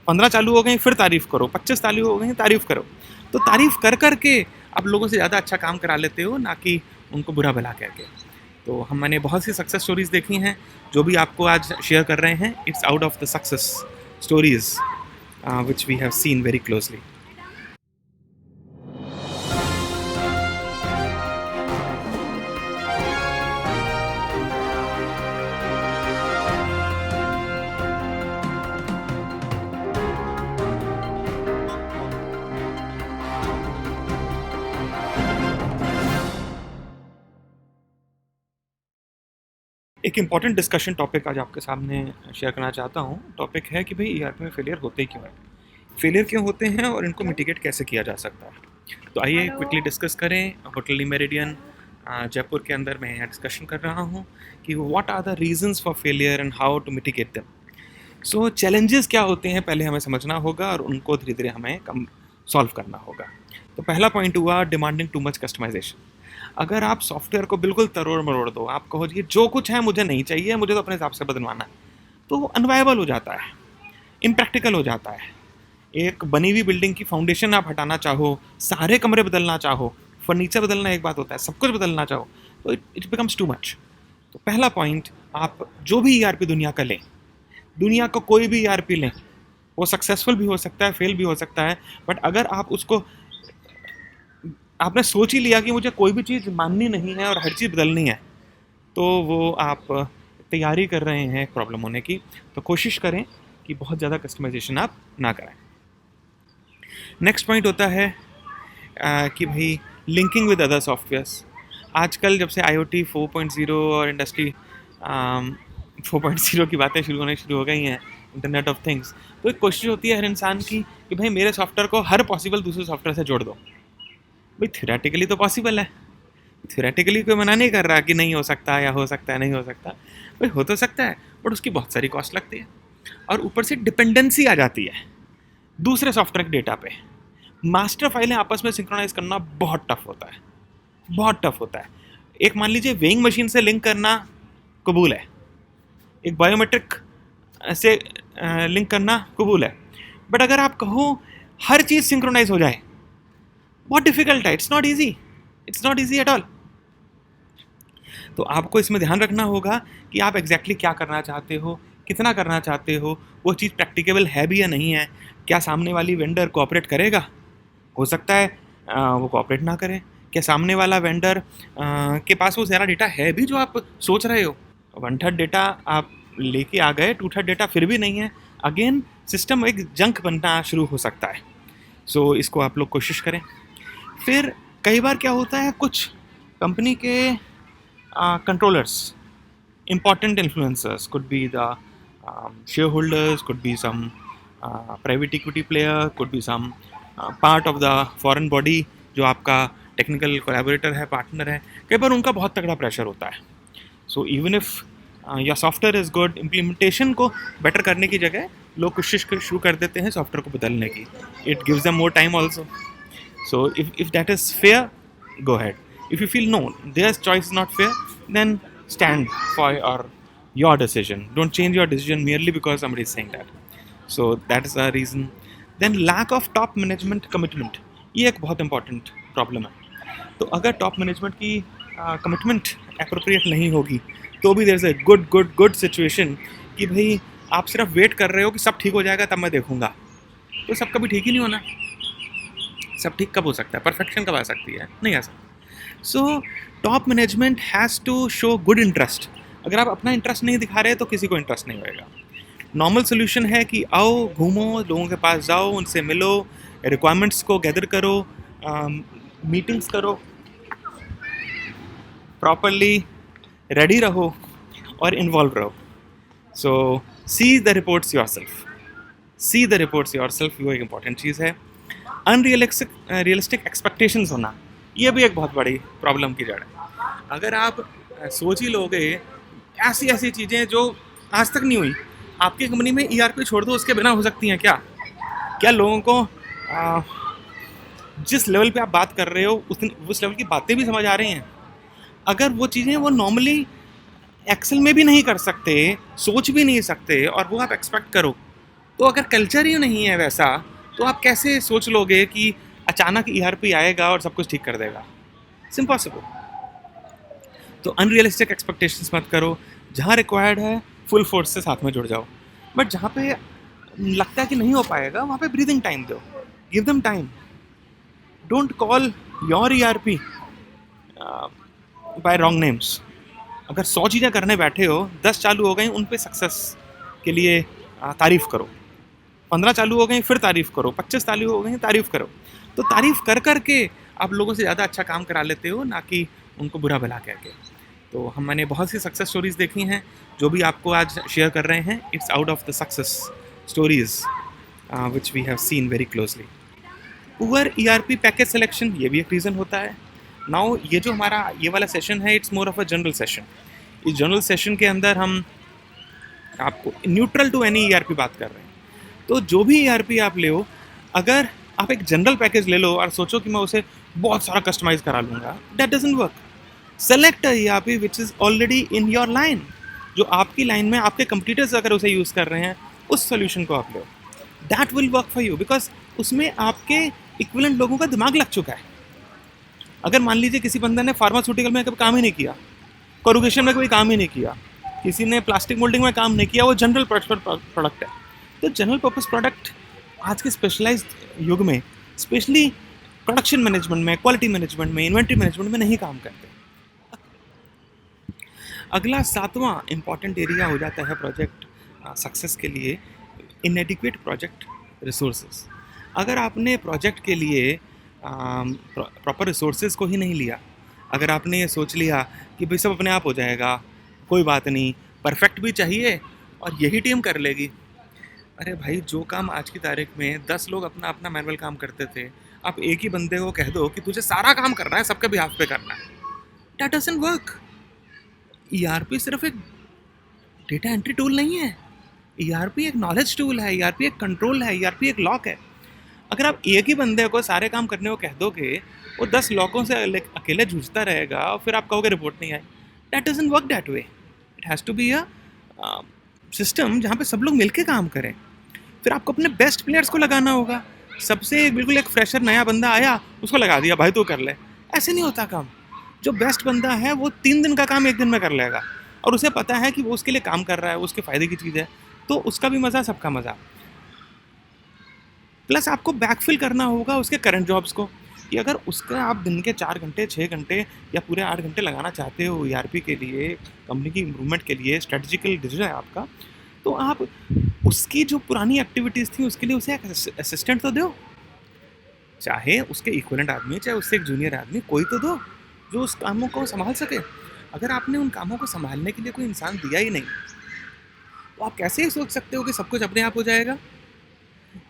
15 चालू हो गई फिर तारीफ़ करो, 25 चालू हो गई तारीफ़ करो। तो तारीफ़ कर कर के आप लोगों से ज़्यादा अच्छा काम करा लेते हो, ना कि उनको बुरा भला कह के। तो मैंने बहुत सी सक्सेस स्टोरीज़ देखी हैं, जो भी आपको आज शेयर कर रहे हैं, it's out of the success stories which we have seen very closely. एक इम्पॉर्टेंट डिस्कशन टॉपिक आज आपके सामने शेयर करना चाहता हूँ। टॉपिक है कि भाई ईआरपी में फेलियर होते ही क्यों हैं, फेलियर क्यों होते हैं और इनको मिटिगेट कैसे किया जा सकता है। तो आइए क्विकली डिस्कस करें। होटल मेरिडियन जयपुर के अंदर मैं यहाँ डिस्कशन कर रहा हूँ कि what are the reasons for failure and how to mitigate them. So challenges क्या होते हैं पहले हमें समझना होगा और उनको धीरे धीरे हमें सॉल्व करना होगा। तो पहला पॉइंट हुआ डिमांडिंग टू मच कस्टमाइजेशन। अगर आप सॉफ्टवेयर को बिल्कुल तरोड़ मरोड़ दो, आप कहो जी जो कुछ है मुझे नहीं चाहिए, मुझे तो अपने हिसाब से बदलवाना है, तो वो अनवायबल हो जाता है, इम्प्रैक्टिकल हो जाता है। एक बनी हुई बिल्डिंग की फाउंडेशन आप हटाना चाहो, सारे कमरे बदलना चाहो, फर्नीचर बदलना एक बात होता है, सब कुछ बदलना चाहो तो इट बिकम्स टू मच। तो पहला पॉइंट, आप जो भी ईआरपी दुनिया का लें, दुनिया का कोई भी ईआरपी लें, वो सक्सेसफुल भी हो सकता है, फेल भी हो सकता है, बट अगर आप उसको आपने सोच ही लिया कि मुझे कोई भी चीज़ माननी नहीं है और हर चीज़ बदलनी है, तो वो आप तैयारी कर रहे हैं प्रॉब्लम होने की। तो कोशिश करें कि बहुत ज़्यादा कस्टमाइजेशन आप ना करें। नेक्स्ट पॉइंट होता है कि भाई लिंकिंग विद अदर सॉफ्टवेयर्स। आजकल जब से IoT 4.0 और इंडस्ट्री 4.0 की बातें शुरू हो गई हैं, इंटरनेट ऑफ थिंग्स, तो एक कोशिश होती है हर इंसान की कि भाई मेरे सॉफ्टवेयर को हर पॉसिबल दूसरे सॉफ्टवेयर से जोड़ दो। भाई थ्योरेटिकली तो पॉसिबल है, थ्योरेटिकली कोई मना नहीं कर रहा कि नहीं हो सकता या हो सकता है नहीं हो सकता। भाई हो तो सकता है, बट उसकी बहुत सारी कॉस्ट लगती है और ऊपर से डिपेंडेंसी आ जाती है दूसरे सॉफ्टवेयर के डेटा पे। मास्टर फाइलें आपस में सिंक्रोनाइज करना बहुत टफ होता है, बहुत टफ होता है। एक मान लीजिए वेइंग मशीन से लिंक करना कबूल है, एक बायोमेट्रिक से लिंक करना कबूल है, बट अगर आप कहो हर चीज़ सिंक्रोनाइज हो जाए, बहुत डिफिकल्ट है। It's not easy at all. तो आपको इसमें ध्यान रखना होगा कि आप एग्जैक्टली क्या करना चाहते हो, कितना करना चाहते हो, वो चीज़ प्रैक्टिकेबल है भी या नहीं है, क्या सामने वाली वेंडर कोऑपरेट करेगा, हो सकता है वो कोऑपरेट ना करे, क्या सामने वाला वेंडर के पास वो सारा डेटा है भी जो आप सोच रहे हो। 1/3 डेटा आप लेके आ गए, 2/3 डेटा फिर भी नहीं है, अगेन सिस्टम एक जंक बनना शुरू हो सकता है। सो इसको आप लोग कोशिश करें। फिर कई बार क्या होता है, कुछ कंपनी के controllers, important influencers, could be the shareholders, could be some private equity player, could be some part of the foreign body जो आपका टेक्निकल कोलैबोरेटर है, पार्टनर है। कई बार उनका बहुत तगड़ा प्रेशर होता है। सो इवन इफ या सॉफ्टवेयर इज़ गुड, इम्प्लीमेंटेशन को बेटर करने की जगह लोग कोशिश शुरू कर देते हैं सॉफ्टवेयर को बदलने की। It gives them more time also. So if that is fair, go ahead. If you feel no, their choice is not fair, then stand for your decision. Don't change your decision merely because somebody is saying that. So that is the reason. Then lack of top management commitment. ये एक बहुत important problem है। तो अगर top management की commitment appropriate नहीं होगी, तो भी there is a good situation कि भाई आप सिर्फ वेट कर रहे हो कि सब ठीक हो जाएगा तब मैं देखूंगा, तो सब कभी ठीक ही नहीं होना। सब ठीक कब हो सकता है, परफेक्शन कब आ सकती है, नहीं आ सकती। So top management has to show good interest. अगर आप अपना इंटरेस्ट नहीं दिखा रहे तो किसी को इंटरेस्ट नहीं होएगा। नॉर्मल सोल्यूशन है कि आओ, घूमो, लोगों के पास जाओ, उनसे मिलो, रिक्वायरमेंट्स को गैदर करो, मीटिंग्स करो, प्रॉपरली रेडी रहो और इन्वॉल्व रहो। सो सी द रिपोर्ट्स योरसेल्फ, वो एक इम्पॉर्टेंट चीज़ है। रियलिस्टिक एक्सपेक्टेशंस होना, ये भी एक बहुत बड़ी प्रॉब्लम की जड़ है। अगर आप सोच ही लोगे ऐसी चीज़ें जो आज तक नहीं हुई, आपकी कंपनी में ईआरपी छोड़ दो, उसके बिना हो सकती हैं क्या लोगों को जिस लेवल पे आप बात कर रहे हो उस लेवल की बातें भी समझ आ रही हैं। अगर वो चीज़ें वो नॉर्मली एक्सेल में भी नहीं कर सकते, सोच भी नहीं सकते, और वो आप एक्सपेक्ट करो, तो अगर कल्चर ही नहीं है वैसा, तो आप कैसे सोच लोगे कि अचानक ERP आएगा और सब कुछ ठीक कर देगा? It's impossible. तो अनरियलिस्टिक एक्सपेक्टेशंस मत करो। जहाँ रिक्वायर्ड है फुल फोर्स से साथ में जुड़ जाओ, बट जहाँ पे लगता है कि नहीं हो पाएगा वहाँ पे ब्रीदिंग टाइम दो, give them time. Don't call your ERP by wrong names. अगर 100 चीज़ें करने बैठे हो, 10 चालू हो गई, उन पे सक्सेस के लिए तारीफ़ करो। 15 चालू हो गई, फिर तारीफ़ करो। 25 चालू हो गई, तारीफ़ करो। तो तारीफ़ कर कर के आप लोगों से ज़्यादा अच्छा काम करा लेते हो, ना कि उनको बुरा भला कह के। तो मैंने बहुत सी सक्सेस स्टोरीज़ देखी हैं, जो भी आपको आज शेयर कर रहे हैं, it's out of the success stories which we have seen very closely. Poor ERP package selection, ये भी एक रीज़न होता है। नाउ ये जो हमारा ये वाला सेशन है, it's more of a general session. इस जनरल सेशन के अंदर हम आपको न्यूट्रल टू एनी ERP बात कर रहे हैं। तो जो भी ERP आप ले हो, अगर आप एक जनरल पैकेज ले लो और सोचो कि मैं उसे बहुत सारा कस्टमाइज करा लूँगा, that doesn't work. Select a ERP which is already in your line, जो आपकी लाइन में आपके कंपटीटर्स अगर उसे यूज़ कर रहे हैं, उस सोल्यूशन को आप लो। That will work for you, because उसमें आपके इक्विवेलेंट लोगों का दिमाग लग चुका है। अगर मान लीजिए किसी बंदे ने फार्मास्यूटिकल में कभी काम ही नहीं किया, कोरुगेशन में कोई काम ही नहीं किया, किसी ने प्लास्टिक मोल्डिंग में काम नहीं किया, वो जनरल प्रोडक्ट है। तो जनरल पर्पस प्रोडक्ट आज के स्पेशलाइज्ड युग में, स्पेशली प्रोडक्शन मैनेजमेंट में, क्वालिटी मैनेजमेंट में, इन्वेंट्री मैनेजमेंट में नहीं काम करते। अगला 7वां इंपॉर्टेंट एरिया हो जाता है प्रोजेक्ट सक्सेस के लिए, इनएडिक्वेट प्रोजेक्ट रिसोर्सेज। अगर आपने प्रोजेक्ट के लिए प्रॉपर रिसोर्सेज को ही नहीं लिया, अगर आपने ये सोच लिया कि भाई सब अपने आप हो जाएगा, कोई बात नहीं, परफेक्ट भी चाहिए और यही टीम कर लेगी। अरे भाई, जो काम आज की तारीख में 10 लोग अपना अपना मैनुअल काम करते थे, आप एक ही बंदे को कह दो कि तुझे सारा काम करना है, सबके बिहाफ पे करना है, दैट डजंट वर्क। ERP सिर्फ एक डेटा एंट्री टूल नहीं है, ERP एक नॉलेज टूल है, ERP एक कंट्रोल है, ERP एक लॉक है। अगर आप एक ही बंदे को सारे काम करने को कह दोगे, वो 10 लॉकों से अकेले जूझता रहेगा और फिर आप कहोगे रिपोर्ट नहीं आई। That doesn't work that way. It has to be a system जहाँ पे सब लोग मिलके काम करें। फिर आपको अपने बेस्ट प्लेयर्स को लगाना होगा। सबसे बिल्कुल एक फ्रेशर नया बंदा आया, उसको लगा दिया, भाई तू कर ले। ऐसे नहीं होता काम। जो बेस्ट बंदा है वो 3 दिन का काम 1 दिन में कर लेगा, और उसे पता है कि वो उसके लिए काम कर रहा है, उसके फ़ायदे की चीज़ है, तो उसका भी मज़ा, सबका मज़ा। प्लस आपको बैकफिल करना होगा उसके करंट जॉब्स को, कि अगर उसका आप दिन के 4 घंटे, 6 घंटे या पूरे 8 घंटे लगाना चाहते हो ERP के लिए, कंपनी की इम्प्रूवमेंट के लिए, स्ट्रेटजिकल डिसीजन है आपका, तो आप उसकी जो पुरानी एक्टिविटीज़ थी उसके लिए उसे एक असिस्टेंट तो दो। चाहे उसके इक्विवेलेंट आदमी, चाहे उससे एक जूनियर आदमी, कोई तो दो जो उस कामों को संभाल सके। अगर आपने उन कामों को संभालने के लिए कोई इंसान दिया ही नहीं, तो आप कैसे ही सोच सकते हो कि सब कुछ अपने आप हो जाएगा?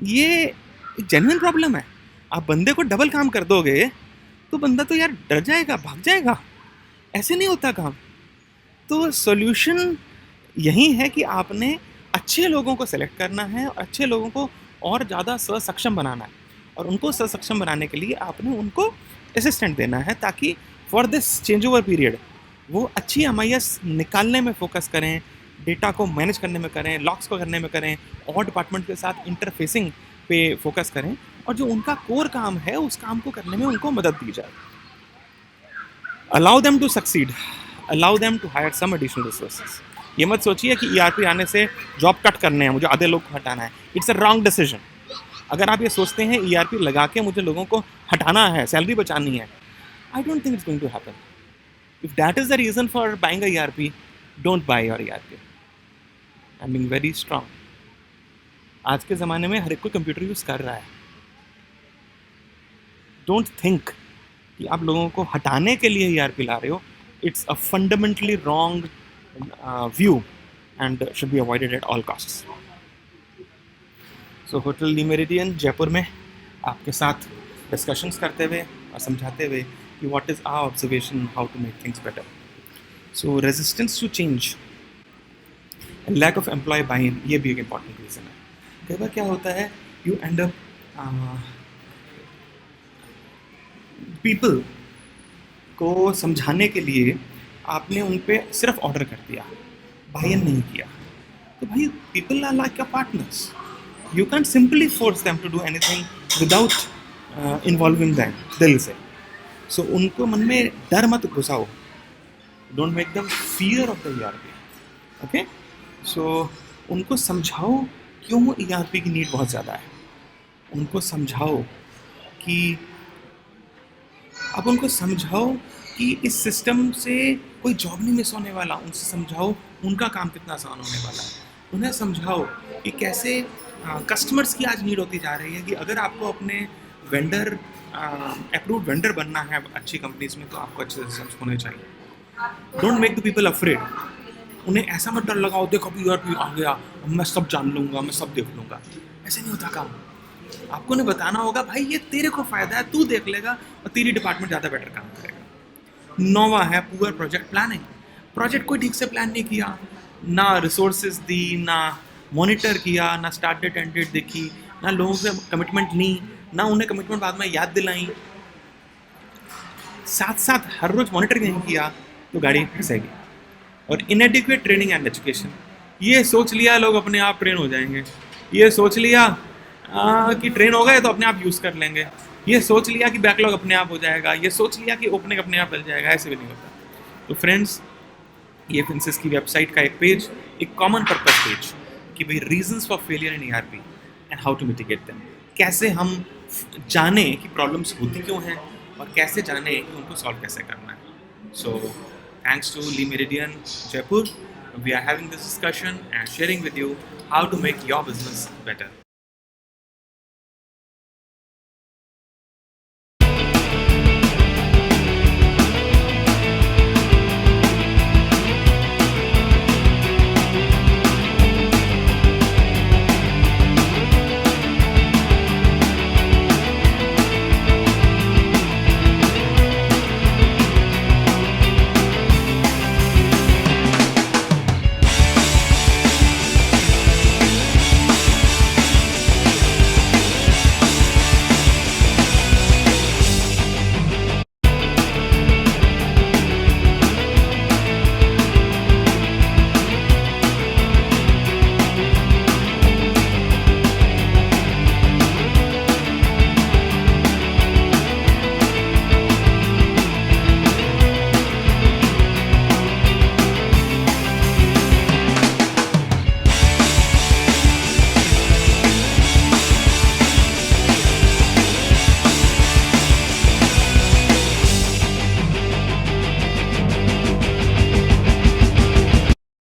ये जेन्युइन प्रॉब्लम है। आप बंदे को डबल काम कर दोगे तो बंदा तो यार डर जाएगा, भाग जाएगा। ऐसे नहीं होता काम। तो सॉल्यूशन यही है कि आपने अच्छे लोगों को सेलेक्ट करना है और अच्छे लोगों को और ज़्यादा सक्षम बनाना है, और उनको सक्षम बनाने के लिए आपने उनको असिस्टेंट देना है, ताकि for this change over period वो अच्छी MIS निकालने में फोकस करें, डेटा को मैनेज करने में करें, लॉक्स को करने में करें, और डिपार्टमेंट के साथ इंटरफेसिंग पे फोकस करें, और जो उनका कोर काम है उस काम को करने में उनको मदद दी जाए। Allow them to succeed, allow them to hire some additional resources. ये मत सोचिए कि ERP आने से जॉब कट करने हैं, मुझे आधे लोग को हटाना है। It's a wrong decision. अगर आप ये सोचते हैं ERP लगा के मुझे लोगों को हटाना है, सैलरी बचानी है, I don't think it's going to happen. If that is the reason for buying a ERP, don't buy your ERP। I am being very strong. आज के ज़माने में हर एक कोई कंप्यूटर यूज़ कर रहा है। डोंट थिंक कि आप लोगों को हटाने के लिए ERP ला रहे हो। It's a fundamentally wrong view and should be avoided at all costs. So hotel Lee Meridien Jaipur में आपके साथ डिस्कशंस करते हुए और समझाते हुए कि what is our observation, how to make things better. So resistance to change, lack of employ buy in, ये भी एक इम्पॉर्टेंट रीज़न है। कई बार क्या होता है, यू एंड अप पीपल को समझाने के लिए आपने उन पे सिर्फ ऑर्डर कर दिया, बाय-इन नहीं किया। तो भाई, people are like your partners. You can't simply force them to do anything without involving them दिल से. So उनको मन में डर मत घुसाओ. Don't make them fear of the ERP. Okay? So उनको समझाओ क्यों ERP की नीड बहुत ज़्यादा है. उनको समझाओ कि अब उनको समझाओ कि इस सिस्टम से कोई जॉब नहीं मिस होने वाला. उनसे समझाओ उनका काम कितना आसान होने वाला है. उन्हें समझाओ कि कैसे कस्टमर्स की आज नीड होती जा रही है कि अगर आपको अपने वेंडर अप्रूव्ड वेंडर बनना है अच्छी कंपनीज में तो आपको अच्छे सिस्टम्स होने चाहिए. Don't make the people afraid. उन्हें ऐसा मत डर लगाओ देखो अभी ERP आ गया मैं सब जान लूँगा मैं सब देख लूँगा. ऐसे नहीं होता काम. आपको उन्हें बताना होगा भाई ये तेरे को फ़ायदा है तू देख लेगा और तेरी डिपार्टमेंट ज़्यादा बेटर काम करेगा. 9वां है पुअर प्रोजेक्ट प्लानिंग. प्रोजेक्ट कोई ठीक से प्लान नहीं किया, ना रिसोर्सेज दी, ना मॉनिटर किया, ना स्टार्ट डेट एंड डेट देखी, ना लोगों से कमिटमेंट ली, ना उन्हें कमिटमेंट बाद में याद दिलाई, साथ साथ हर रोज मॉनिटर नहीं किया तो गाड़ी फंसेगी. और इनएडिक्वेट ट्रेनिंग एंड एजुकेशन. ये सोच लिया लोग अपने आप ट्रेन हो जाएंगे. ये सोच लिया कि ट्रेन हो गए तो अपने आप यूज़ कर लेंगे. ये सोच लिया कि बैकलॉग अपने आप हो जाएगा. ये सोच लिया कि ओपनिंग अपने आप मिल जाएगा. ऐसे भी नहीं होता. तो फ्रेंड्स ये फिंसिस की वेबसाइट का एक पेज, एक कॉमन पर्पस पेज कि भाई reasons for failure in ERP and how to mitigate them. कैसे हम जाने कि प्रॉब्लम्स होती क्यों हैं और कैसे जाने कि उनको सॉल्व कैसे करना है. So thanks to Le Meridien Jaipur, we are having this discussion and sharing with you how to make your business better.